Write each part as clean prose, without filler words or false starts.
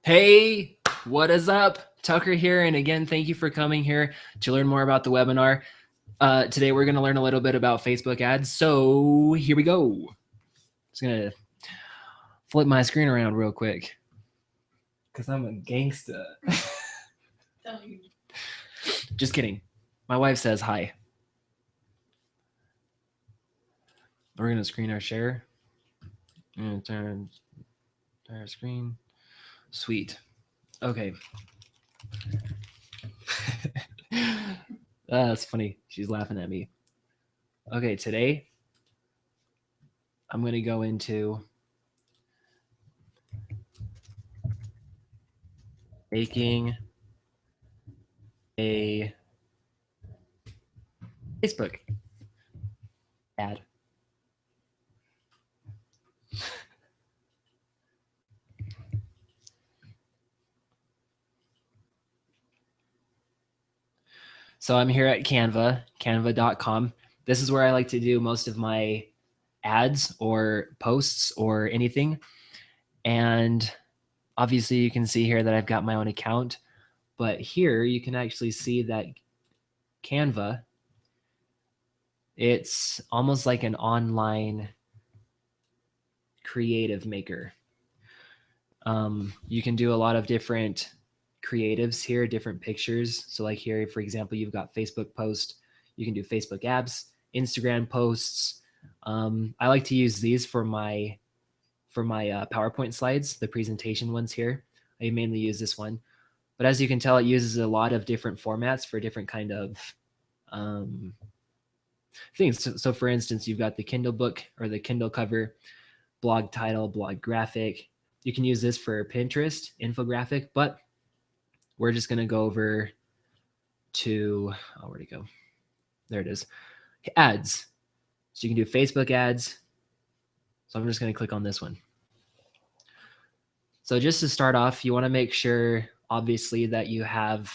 Hey, what is up? Tucker here, and again, thank you for coming here to learn more about the webinar. Today, we're going to learn a little bit about Facebook ads. So here we go. Just going to flip my screen around real quick because I'm a gangsta. Just kidding. My wife says hi. We're going to screen our share. And turn our screen. Sweet. Okay. That's funny. She's laughing at me. Okay, today I'm going to go into making a Facebook ad. So I'm here at Canva, canva.com. This is where I like to do most of my ads or posts or anything. And obviously you can see here that I've got my own account, but here you can actually see that Canva, it's almost like an online creative maker. You can do a lot of different creatives here, different pictures. So like here, for example, you've got Facebook post, you can do Facebook apps, Instagram posts. I like to use these for my PowerPoint slides, the presentation ones here. I mainly use this one, but as you can tell, it uses a lot of different formats for different kind of things. So for instance, you've got the Kindle book or the Kindle cover, blog title, blog graphic. You can use this for Pinterest, infographic, but we're just going to go over to, oh, where'd it go? There it is. Ads. So you can do Facebook ads. So I'm just going to click on this one. So just to start off, you want to make sure, obviously, that you have,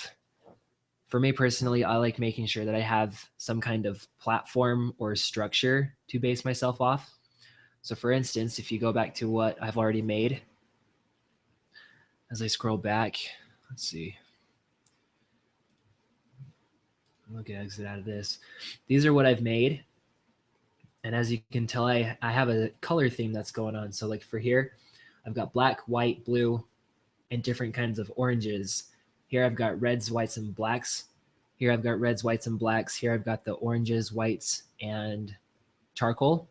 for me personally, I like making sure that I have some kind of platform or structure to base myself off. So for instance, if you go back to what I've already made, as I scroll back, let's see. I'm going to exit out of this. These are what I've made. And as you can tell, I have a color theme that's going on. So like for here, I've got black, white, blue, and different kinds of oranges. Here I've got reds, whites, and blacks. Here I've got reds, whites, and blacks. Here I've got the oranges, whites, and charcoal.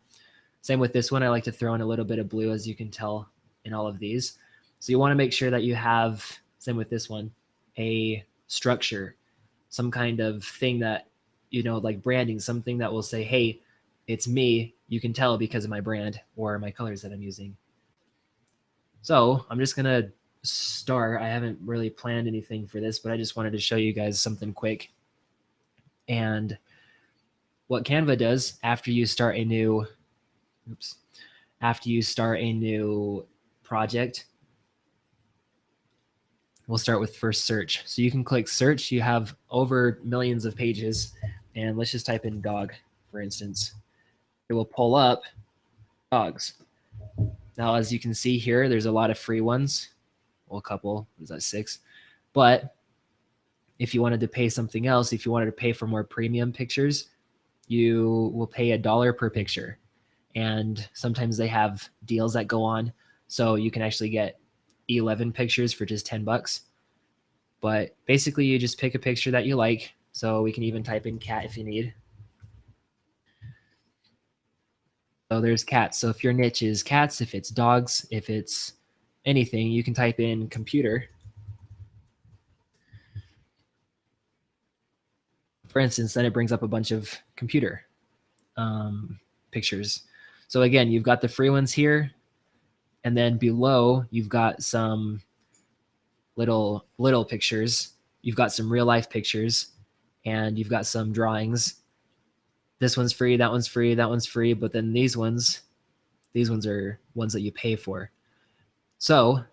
Same with this one. I like to throw in a little bit of blue, as you can tell in all of these. So you want to make sure that you have, same with this one, a structure, some kind of thing that, you know, like branding, something that will say, hey, it's me. You can tell because of my brand or my colors that I'm using. So I'm just going to start. I haven't really planned anything for this, but I just wanted to show you guys something quick. And what Canva does after you start a new, project, we'll start with first search. So you can click search. You have over millions of pages, and let's just type in dog, for instance. It will pull up dogs. Now, as you can see here, there's a lot of free ones. Well, a couple, is that 6? But if you wanted to pay something else, if you wanted to pay for more premium pictures, you will pay $1 per picture. And sometimes they have deals that go on. So you can actually get 11 pictures for just $10. But basically you just pick a picture that you like. So we can even type in cat if you need. So there's cats. So if your niche is cats, if it's dogs, if it's anything, you can type in computer. For instance, then it brings up a bunch of computer pictures. So again, you've got the free ones here. And then below, you've got some little pictures. You've got some real life pictures. And you've got some drawings. This one's free, that one's free, that one's free. But then these ones are ones that you pay for. So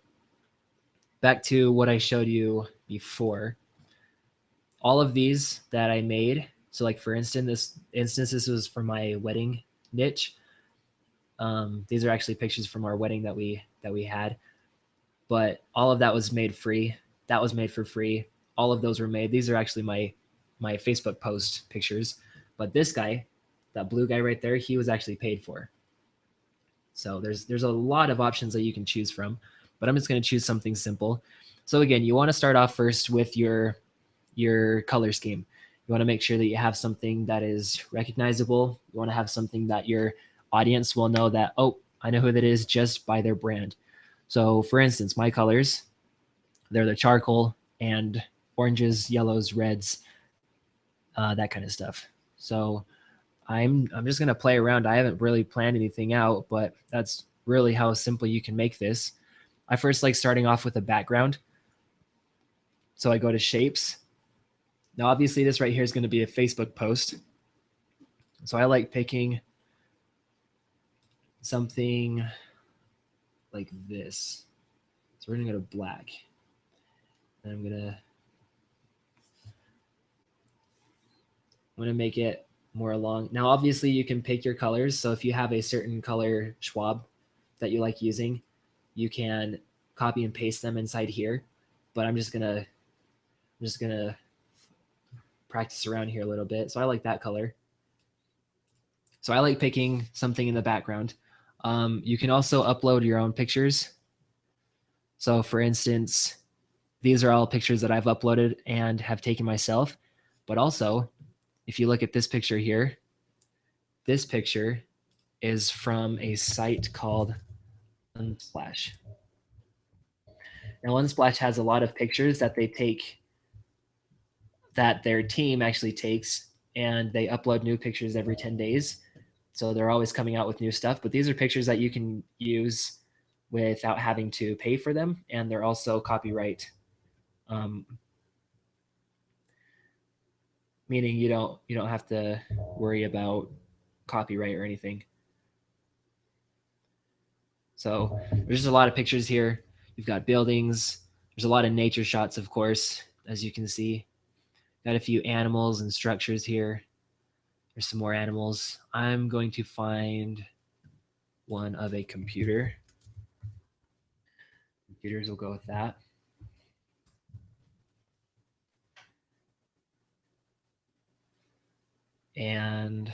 back to what I showed you before. All of these that I made, so like for instance, this was for my wedding niche. These are actually pictures from our wedding that we had. but all of that was made free. That was made for free. All of those were made. These are actually my Facebook post pictures, but this guy, that blue guy right there, he was actually paid for. So there's a lot of options that you can choose from, but I'm just going to choose something simple. So again, you want to start off first with your color scheme. You want to make sure that you have something that is recognizable. You want to have something that your audience will know that, oh, I know who that is just by their brand. So for instance, my colors, they're the charcoal and oranges, yellows, reds, that kind of stuff. So I'm just gonna play around. I haven't really planned anything out, but that's really how simple you can make this. I first like starting off with a background. So I go to shapes. Now obviously this right here is going to be a Facebook post. So I like picking something like this. So we're gonna go to black. And I'm gonna make it more along. Now obviously you can pick your colors. So if you have a certain color Schwab that you like using, you can copy and paste them inside here. But I'm just gonna practice around here a little bit. So I like that color. So I like picking something in the background. You can also upload your own pictures. So for instance, these are all pictures that I've uploaded and have taken myself. But also, if you look at this picture here, this picture is from a site called Unsplash. Now, Unsplash has a lot of pictures that they take, that their team actually takes, and they upload new pictures every 10 days. So they're always coming out with new stuff. But these are pictures that you can use without having to pay for them, and they're also copyright, um, meaning you don't have to worry about copyright or anything. So there's just a lot of pictures here. You've got buildings. There's a lot of nature shots, of course, as you can see. Got a few animals and structures here. There's some more animals. I'm going to find one of a computer. Computers will go with that. And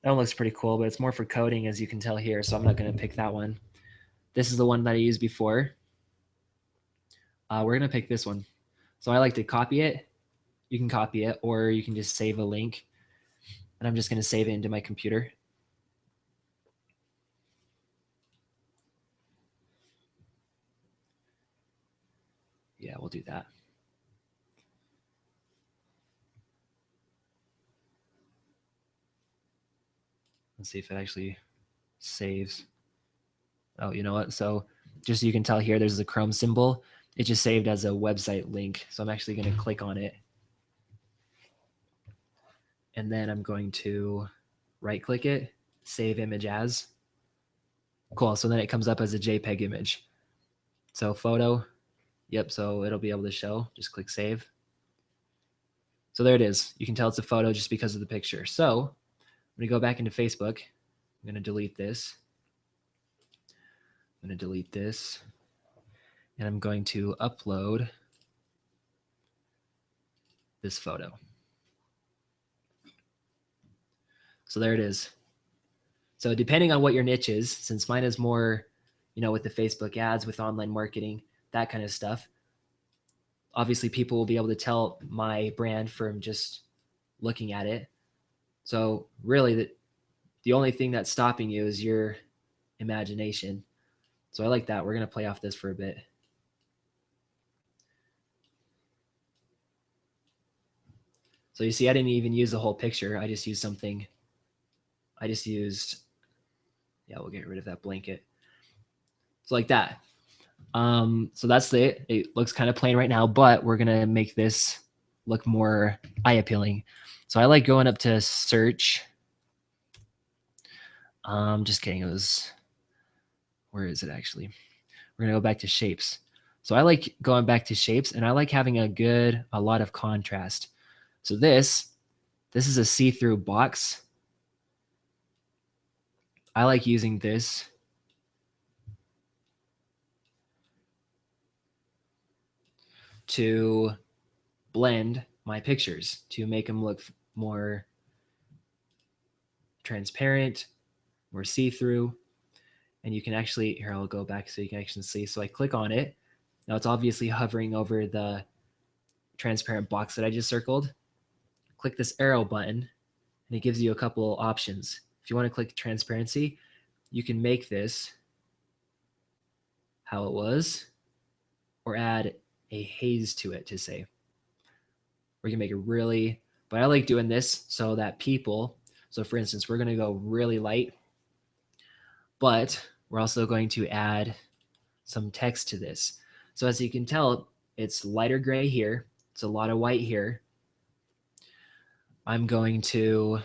that one looks pretty cool, but it's more for coding, as you can tell here, so I'm not going to pick that one. This is the one that I used before. We're going to pick this one. So I like to copy it. You can copy it, or you can just save a link. And I'm just going to save it into my computer. Yeah, we'll do that. Let's see if it actually saves. Oh, you know what? So just so you can tell here, there's a Chrome symbol. It just saved as a website link. So I'm actually going to click on it. And then I'm going to right click it, save image as. Cool. So then it comes up as a JPEG image. So photo. Yep. So it'll be able to show. Just click save. So there it is. You can tell it's a photo just because of the picture. So I'm going to go back into Facebook. I'm going to delete this. I'm going to delete this. And I'm going to upload this photo. So there it is. So depending on what your niche is, since mine is more, with the Facebook ads, with online marketing, that kind of stuff, obviously people will be able to tell my brand from just looking at it. So really the only thing that's stopping you is your imagination. So I like that. We're going to play off this for a bit. So you see, I didn't even use the whole picture. I just used something. Yeah, we'll get rid of that blanket. So like that. So that's it. It looks kind of plain right now, but we're going to make this look more eye appealing. So I like going up to search. Just kidding. Where is it actually? We're going to go back to shapes. So I like going back to shapes, and I like having a lot of contrast. So this is a see-through box. I like using this to blend my pictures to make them look more transparent, more see-through. And you can actually, here, I'll go back so you can actually see. So I click on it. Now it's obviously hovering over the transparent box that I just circled. Click this arrow button and it gives you a couple options. If you want to click transparency, you can make this how it was or add a haze to it to say. Or you can make it really, but I like doing this so that people, so for instance, we're going to go really light, but we're also going to add some text to this. So as you can tell, it's lighter gray here. It's a lot of white here. I'm going to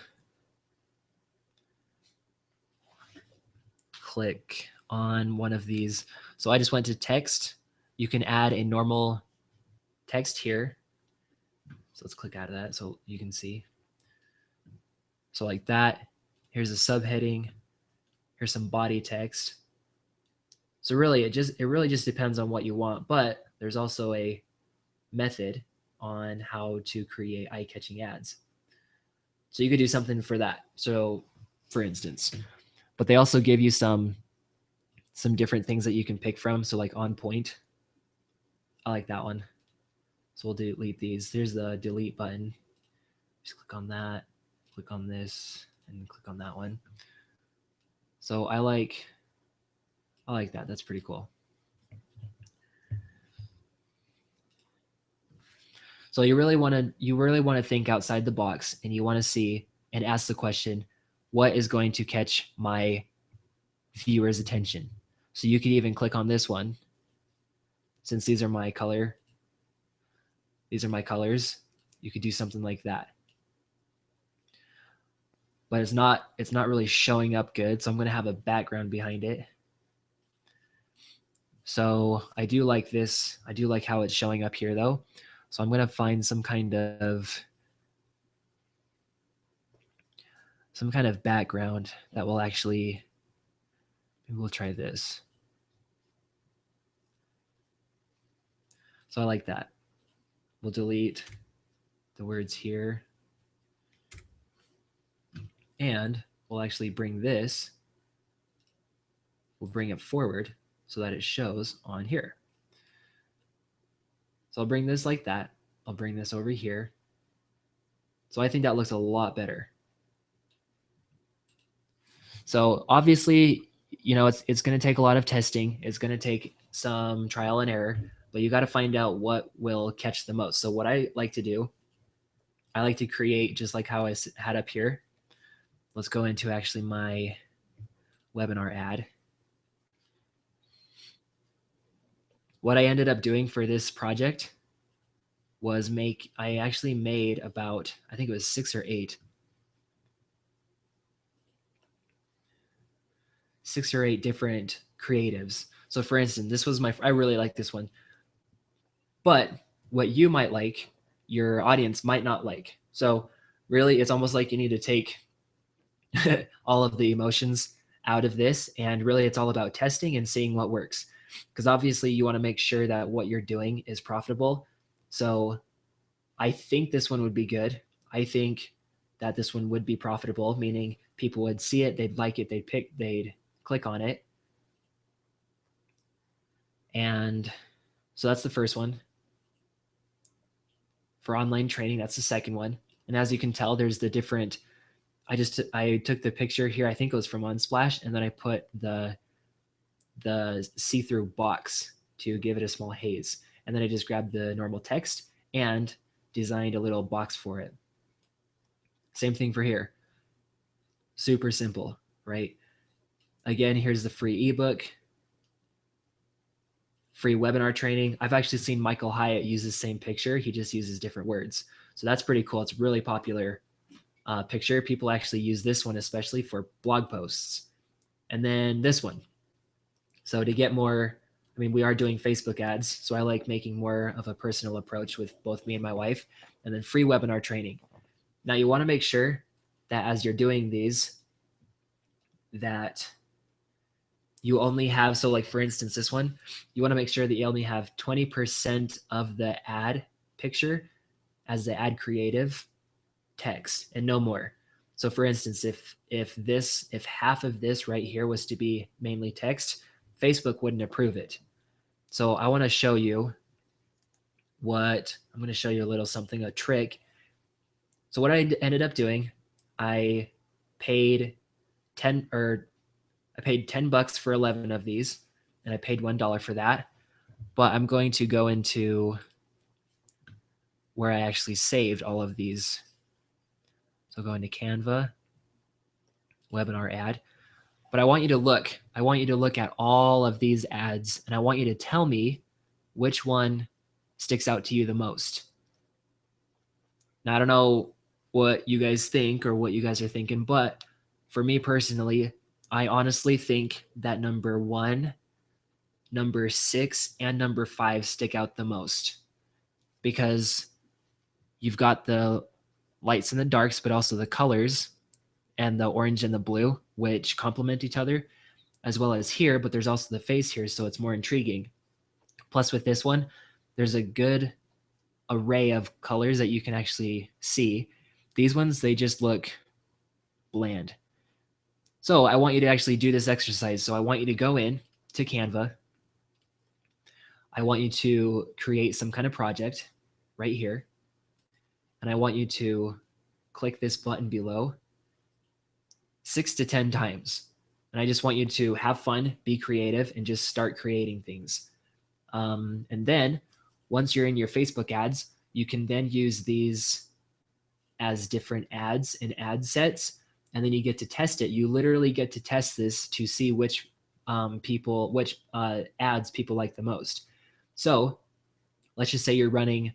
click on one of these. So I just went to text. You can add a normal text here. So let's click out of that so you can see. So like that. Here's a subheading. Here's some body text. So really, it really just depends on what you want. But there's also a method on how to create eye-catching ads. So you could do something for that. So for instance, but they also give you some different things that you can pick from. So like on point, I like that one. So we'll delete these. There's the delete button. Just click on that, click on this, and click on that one. So I like that. That's pretty cool. So you really want to think outside the box, and you want to see and ask the question, what is going to catch my viewer's attention? So you could even click on this one. Since these are my colors, you could do something like that. But it's not really showing up good, so I'm going to have a background behind it. So I do like this. I do like how it's showing up here though. So I'm going to find some kind of background that will actually, maybe we'll try this. So I like that. We'll delete the words here. And we'll actually bring this, we'll bring it forward so that it shows on here. So I'll bring this like that. I'll bring this over here. So I think that looks a lot better. So obviously, you know, it's going to take a lot of testing. It's going to take some trial and error, but you got to find out what will catch the most. So what I like to do, I like to create just like how I had up here. Let's go into actually my webinar ad. What I ended up doing for this project was I actually made about, I think it was 6 or 8 different creatives. So for instance, this was I really like this one. But what you might like, your audience might not like. So really, it's almost like you need to take all of the emotions out of this. And really, it's all about testing and seeing what works. Because obviously, you want to make sure that what you're doing is profitable. So I think this one would be good. I think that this one would be profitable, meaning people would see it, they'd like it, they'd click on it. And so that's the first one. For online training, that's the second one. And as you can tell, there's the different, I took the picture here, I think it was from Unsplash, and then I put the see-through box to give it a small haze. And then I just grabbed the normal text and designed a little box for it. Same thing for here. Super simple, right? Again, here's the free ebook, free webinar training. I've actually seen Michael Hyatt use the same picture. He just uses different words. So that's pretty cool. It's a really popular picture. People actually use this one, especially for blog posts. And then this one. So to get more, I mean, we are doing Facebook ads. So I like making more of a personal approach with both me and my wife. And then free webinar training. Now you want to make sure that as you're doing these, that you only have, so like for instance, this one, you want to make sure that you only have 20% of the ad picture as the ad creative text and no more. So for instance, if half of this right here was to be mainly text, Facebook wouldn't approve it. So I want to show you what I'm going to show you a little something, a trick. So what I ended up doing, I paid 10 or I paid $10 for 11 of these, and I paid $1 for that. But I'm going to go into where I actually saved all of these. So go into Canva, webinar ad. But I want you to look. I want you to look at all of these ads, and I want you to tell me which one sticks out to you the most. Now, I don't know what you guys think or what you guys are thinking, but for me personally, I honestly think that number 1, number 6, and number 5 stick out the most because you've got the lights and the darks, but also the colors and the orange and the blue, which complement each other, as well as here, but there's also the face here, so it's more intriguing. Plus with this one, there's a good array of colors that you can actually see. These ones, they just look bland. So I want you to actually do this exercise. So I want you to go in to Canva. I want you to create some kind of project right here. And I want you to click this button below 6 to 10 times. And I just want you to have fun, be creative, and just start creating things. And then once you're in your Facebook ads, you can then use these as different ads and ad sets. And then you get to test it. You literally get to test this to see which ads people like the most. So let's just say you're running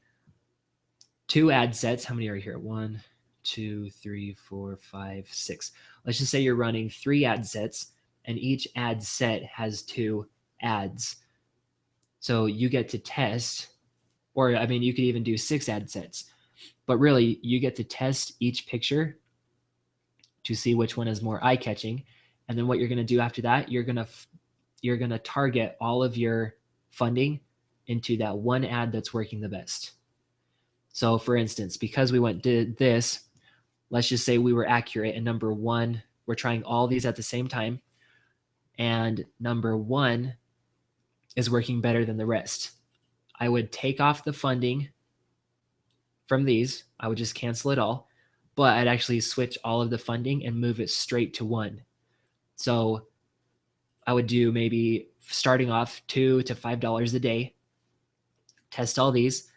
2 ad sets. How many are here? 1, 2, 3, 4, 5, 6. Let's just say you're running 3 ad sets, and each ad set has 2 ads. So you get to test, or I mean, you could even do 6 ad sets, but really you get to test each picture to see which one is more eye-catching. And then what you're going to do after that, you're going to target all of your funding into that one ad that's working the best. So for instance, because we did this, let's just say we were accurate and number 1, we're trying all these at the same time, and number 1 is working better than the rest. I would take off the funding from these. I would just cancel it all, but I'd actually switch all of the funding and move it straight to 1. So I would do maybe starting off $2 to $5 a day, test all these,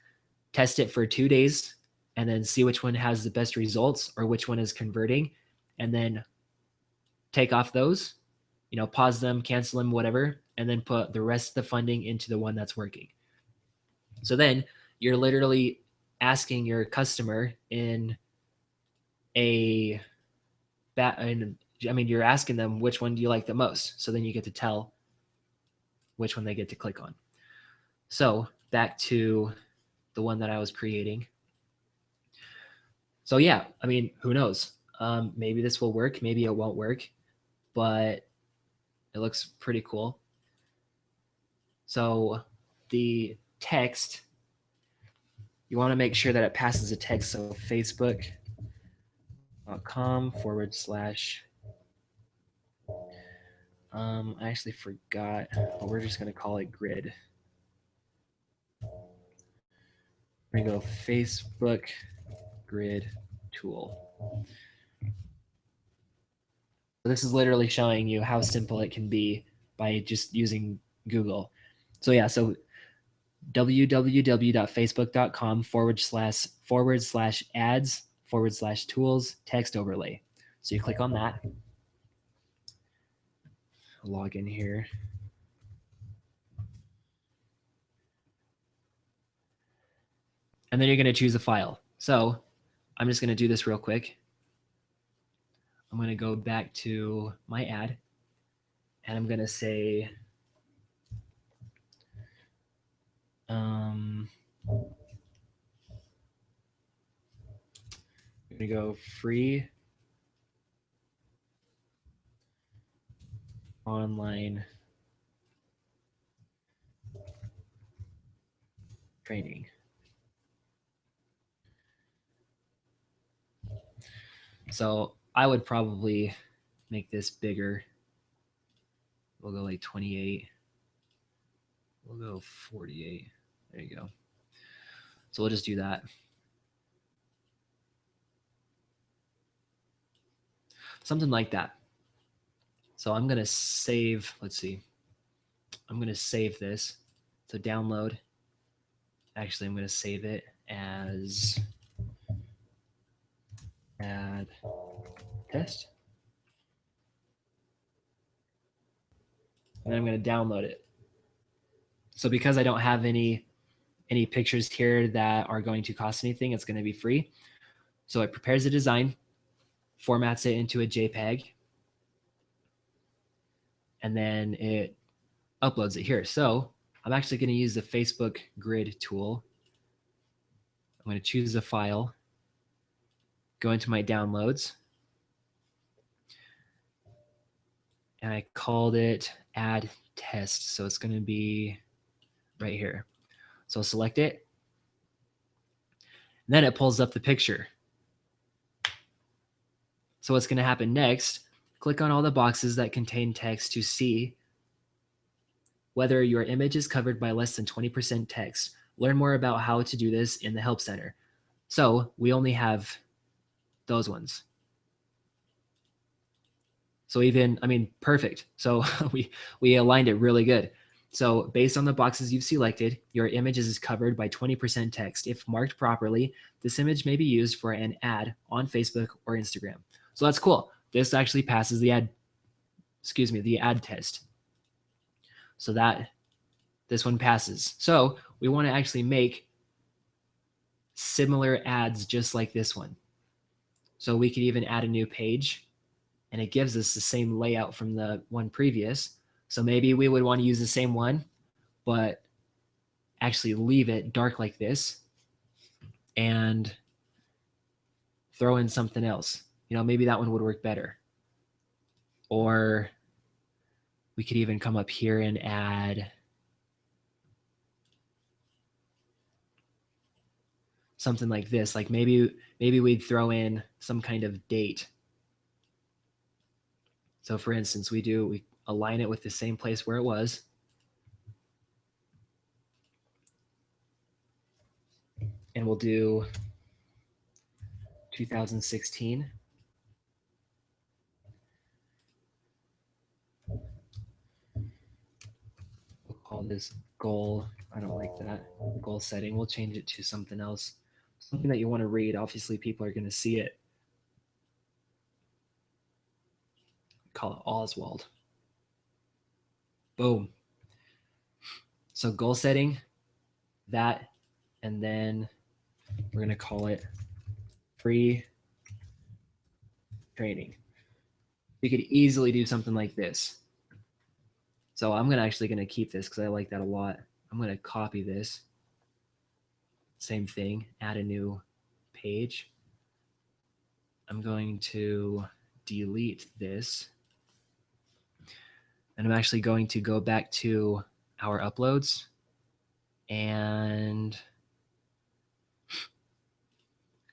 test it for 2 days, and then see which one has the best results or which one is converting, and then take off those, pause them, cancel them, whatever, and then put the rest of the funding into the one that's working. So then you're literally asking your customer you're asking them which one do you like the most. So then you get to tell which one they get to click on. So back to the one that I was creating. So yeah, I mean, who knows? Maybe this will work, maybe it won't work, but it looks pretty cool. So the text, you want to make sure that it passes a text. So facebook.com/ I actually forgot, but we're just going to call it grid. We're going to go Facebook grid tool. So this is literally showing you how simple it can be by just using Google. So yeah, so www.facebook.com/ads/tools text overlay. So you click on that. I'll log in here. And then you're going to choose a file. So I'm just going to do this real quick. I'm going to go back to my ad, and I'm going to say, I'm going to go free online training. So I would probably make this bigger. We'll go like 28. We'll go 48. There you go. So we'll just do that. Something like that. So I'm going to save, let's see. I'm going to save this. So download. Actually, I'm going to save it as add test. And then I'm going to download it. So because I don't have any pictures here that are going to cost anything, it's going to be free. So it prepares the design, formats it into a JPEG, and then it uploads it here. So I'm actually going to use the Facebook grid tool. I'm going to choose the file, go into my downloads, and I called it add test. So it's going to be right here. So I'll select it. And then it pulls up the picture. So what's going to happen next, click on all the boxes that contain text to see whether your image is covered by less than 20% text. Learn more about how to do this in the Help Center. So we only have those ones. So even, I mean, perfect. So we aligned it really good. So based on the boxes you've selected, your image is covered by 20% text. If marked properly, this image may be used for an ad on Facebook or Instagram. So that's cool. This actually passes the ad test. So that this one passes. So we want to actually make similar ads just like this one. So we could even add a new page, and it gives us the same layout from the one previous. So maybe we would want to use the same one, but actually leave it dark like this and throw in something else. You know, maybe that one would work better. Or we could even come up here and add something like this. Like maybe we'd throw in some kind of date. So for instance, we align it with the same place where it was. And we'll do 2016. We'll call this goal. I don't like that. Goal setting. We'll change it to something else. Something that you want to read. Obviously, people are going to see it. Call it Oswald. Boom. So goal setting, that, and then we're going to call it free training. We could easily do something like this. So I'm actually going to keep this because I like that a lot. I'm going to copy this. Same thing, add a new page. I'm going to delete this. And I'm actually going to go back to our uploads and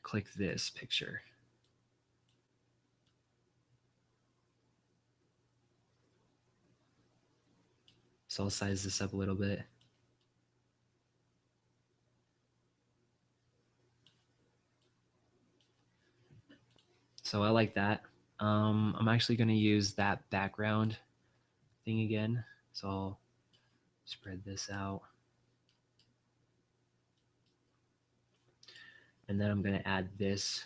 click this picture. So I'll size this up a little bit. So I like that. I'm actually going to use that background thing again. So I'll spread this out. And then I'm going to add this.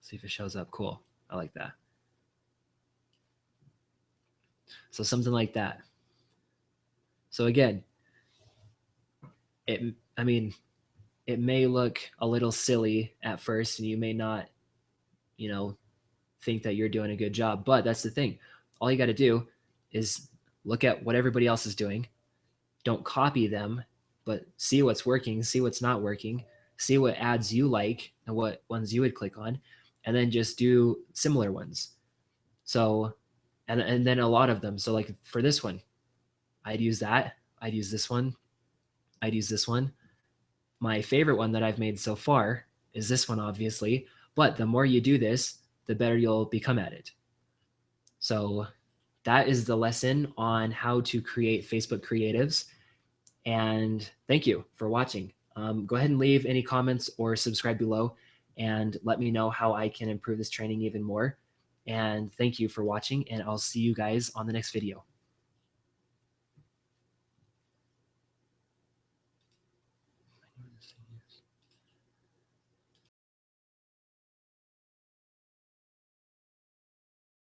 See if it shows up. Cool. I like that. So something like that. So again, it may look a little silly at first and you may not, think that you're doing a good job, but that's the thing. All you got to do is look at what everybody else is doing. Don't copy them, but see what's working, see what's not working, see what ads you like and what ones you would click on, and then just do similar ones. So, and then a lot of them. So like for this one, I'd use that. I'd use this one. I'd use this one. My favorite one that I've made so far is this one, obviously. But the more you do this, the better you'll become at it. So that is the lesson on how to create Facebook creatives. And thank you for watching. Go ahead and leave any comments or subscribe below and let me know how I can improve this training even more. And thank you for watching, and I'll see you guys on the next video.